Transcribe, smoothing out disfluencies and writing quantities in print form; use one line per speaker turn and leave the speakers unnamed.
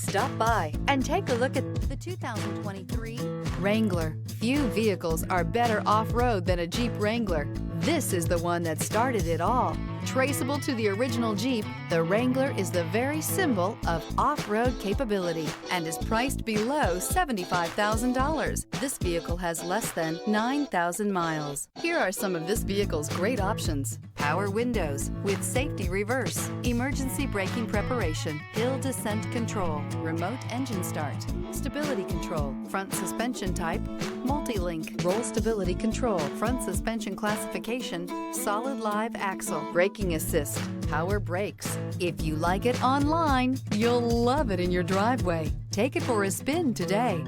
Stop by and take a look at the 2023 Wrangler. Few vehicles are better off-road than a Jeep Wrangler. This is the one that started it all. Traceable to the original Jeep, the Wrangler is the very symbol of off-road capability and is priced below $75,000. This vehicle has less than 9,000 miles. Here are some of this vehicle's great options: power windows with safety reverse, emergency braking preparation, hill descent control, remote engine start, stability control, front suspension type, multi-link, roll stability control, front suspension classification, solid live axle, braking assist, power brakes. If you like it online, you'll love it in your driveway. Take it for a spin today.